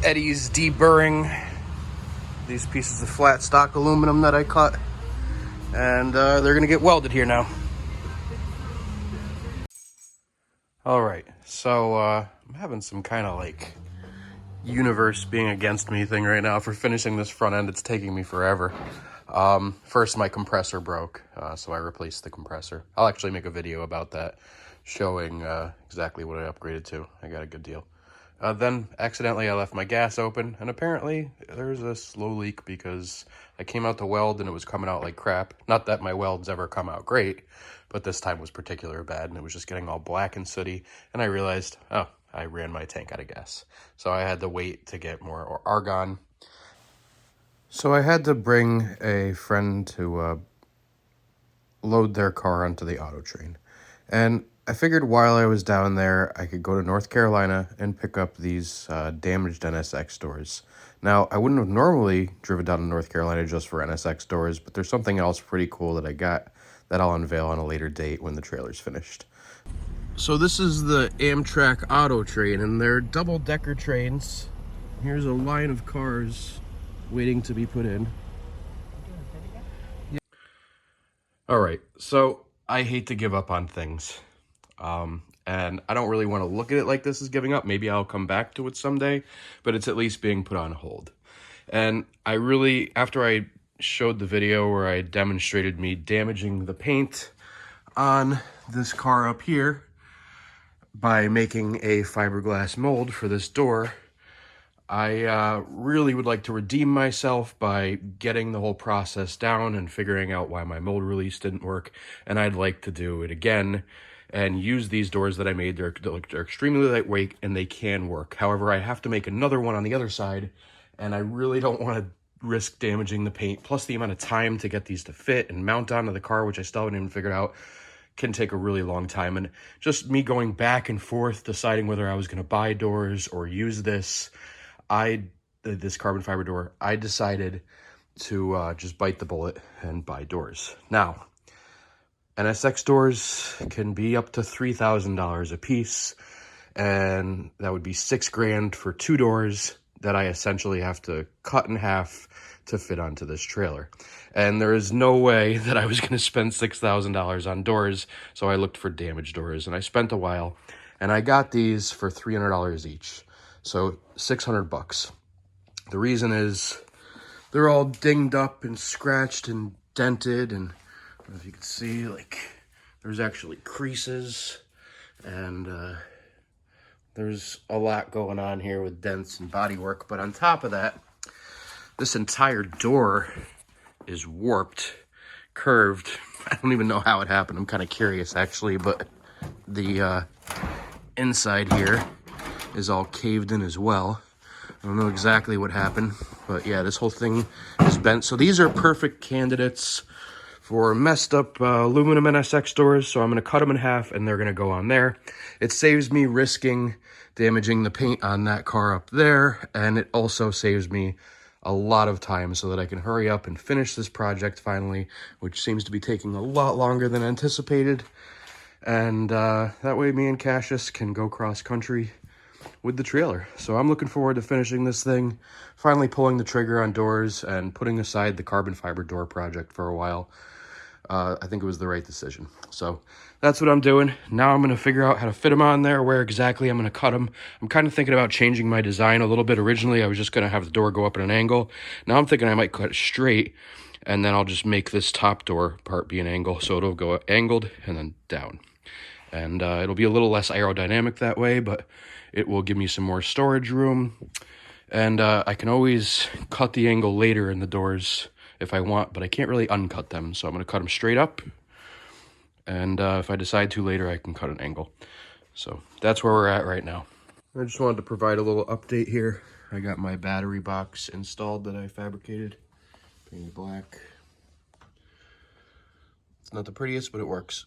Eddie's deburring these pieces of flat stock aluminum that I cut, and they're gonna get welded here now. All right, so I'm having some kind of like universe being against me thing right now for finishing this front end. It's taking me forever. First, my compressor broke, so I replaced the compressor. I'll actually make a video about that, showing exactly what I upgraded to. I got a good deal. Then accidentally I left my gas open, and apparently there's a slow leak because I came out to weld and it was coming out like crap. Not that my welds ever come out great, but this time was particularly bad, and it was just getting all black and sooty, and I realized, oh, I ran my tank out of gas. So I had to wait to get more argon. So I had to bring a friend to load their car onto the auto train. And I figured while I was down there, I could go to North Carolina and pick up these damaged NSX doors. Now, I wouldn't have normally driven down to North Carolina just for NSX doors, but there's something else pretty cool that I got that I'll unveil on a later date when the trailer's finished. So this is the Amtrak auto train, and they're double-decker trains. Here's a line of cars waiting to be put in. All right, so I hate to give up on things. And I don't really want to look at it like this is giving up. Maybe I'll come back to it someday, but it's at least being put on hold. And I really, after I showed the video where I demonstrated me damaging the paint on this car up here by making a fiberglass mold for this door, I really would like to redeem myself by getting the whole process down and figuring out why my mold release didn't work. And I'd like to do it again and use these doors that I made. They're extremely lightweight and they can work. However, I have to make another one on the other side, and I really don't want to risk damaging the paint. Plus the amount of time to get these to fit and mount onto the car, which I still haven't even figured out, can take a really long time. And just me going back and forth deciding whether I was going to buy doors or use this, this carbon fiber door, I decided to just bite the bullet and buy doors. Now, NSX doors can be up to $3,000 a piece, and that would be $6,000 for 2 doors that I essentially have to cut in half to fit onto this trailer. And there is no way that I was going to spend $6,000 on doors, so I looked for damaged doors, and I spent a while, and I got these for $300 each, so $600. The reason is they're all dinged up and scratched and dented, and if you can see, like, there's actually creases, and there's a lot going on here with dents and bodywork. But on top of that, this entire door is warped, curved. I don't even know how it happened. I'm kind of curious, actually, but the inside here is all caved in as well. I don't know exactly what happened, but yeah, this whole thing is bent. So these are perfect candidates for messed up aluminum NSX doors, so I'm going to cut them in half and they're going to go on there. It saves me risking damaging the paint on that car up there, and it also saves me a lot of time so that I can hurry up and finish this project finally, which seems to be taking a lot longer than anticipated. And that way me and Cassius can go cross-country with the trailer. So I'm looking forward to finishing this thing, finally pulling the trigger on doors and putting aside the carbon fiber door project for a while. I think it was the right decision. So that's what I'm doing. Now I'm going to figure out how to fit them on there, where exactly I'm going to cut them. I'm kind of thinking about changing my design a little bit. Originally, I was just going to have the door go up at an angle. Now I'm thinking I might cut it straight, and then I'll just make this top door part be an angle, so it'll go angled and then down. And it'll be a little less aerodynamic that way, but it will give me some more storage room. And I can always cut the angle later in the doors if I want, but I can't really uncut them. So I'm going to cut them straight up. And if I decide to later, I can cut an angle. So that's where we're at right now. I just wanted to provide a little update here. I got my battery box installed that I fabricated, painted black. It's not the prettiest, but it works.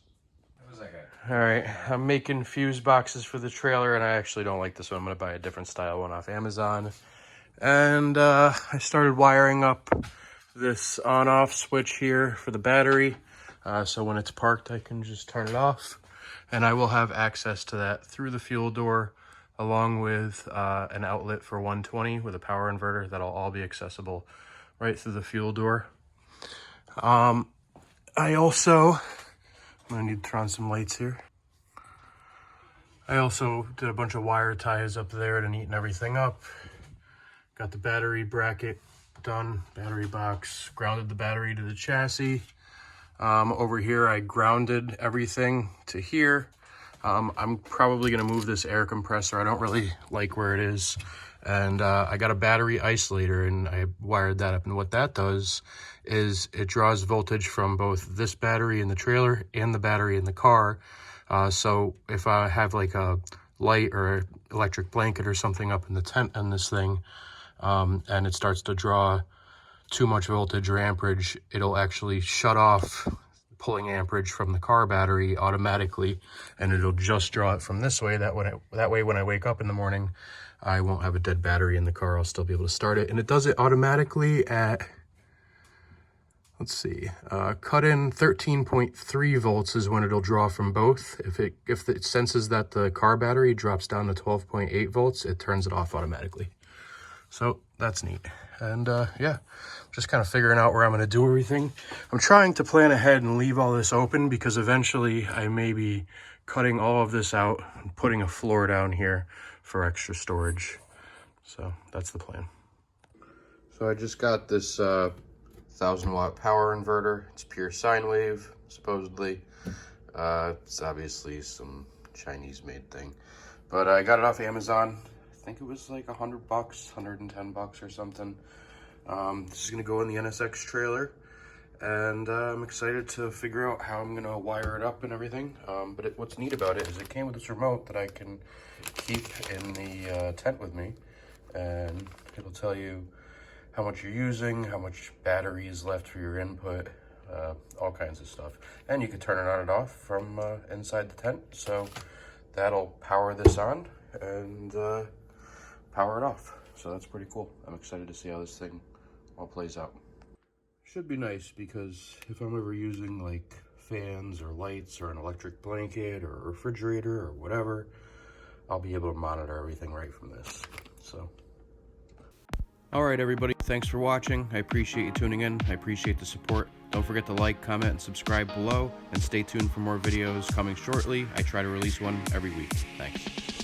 All right, I'm making fuse boxes for the trailer, and I actually don't like this one. I'm gonna buy a different style one off Amazon. And I started wiring up this on-off switch here for the battery. So when it's parked, I can just turn it off. And I will have access to that through the fuel door, along with an outlet for 120 with a power inverter. That'll all be accessible right through the fuel door. I'm gonna need to turn on some lights here. I also did a bunch of wire ties up there to neaten everything up. Got the battery bracket done, battery box, grounded the battery to the chassis. Over here, I grounded everything to here. I'm probably gonna move this air compressor. I don't really like where it is. And I got a battery isolator and I wired that up. And what that does is it draws voltage from both this battery in the trailer and the battery in the car. So if I have like a light or electric blanket or something up in the tent in this thing, and it starts to draw too much voltage or amperage, it'll actually shut off pulling amperage from the car battery automatically, and it'll just draw it from this way. That way when I wake up in the morning, I won't have a dead battery in the car. I'll still be able to start it. And it does it automatically at, let's see, cut in 13.3 volts is when it'll draw from both. If it senses that the car battery drops down to 12.8 volts, it turns it off automatically. So that's neat. And yeah, just kind of figuring out where I'm going to do everything. I'm trying to plan ahead and leave all this open because eventually I may be cutting all of this out and putting a floor down here for extra storage. So that's the plan. So I just got this 1,000-watt power inverter. It's pure sine wave, supposedly. It's obviously some Chinese-made thing, but I got it off Amazon. I think it was like $100, $110 or something. This is gonna go in the NSX trailer, and I'm excited to figure out how I'm gonna wire it up and everything. But what's neat about it is it came with this remote that I can keep in the tent with me, and it'll tell you how much you're using, how much battery is left for your input, all kinds of stuff. And you can turn it on and off from inside the tent. So that'll power this on and power it off. So that's pretty cool. I'm excited to see how this thing all plays out. Should be nice because if I'm ever using like fans or lights or an electric blanket or a refrigerator or whatever, I'll be able to monitor everything right from this. So. All right, everybody, thanks for watching. I appreciate you tuning in. I appreciate the support. Don't forget to like, comment, and subscribe below, and stay tuned for more videos coming shortly. I try to release one every week. Thanks.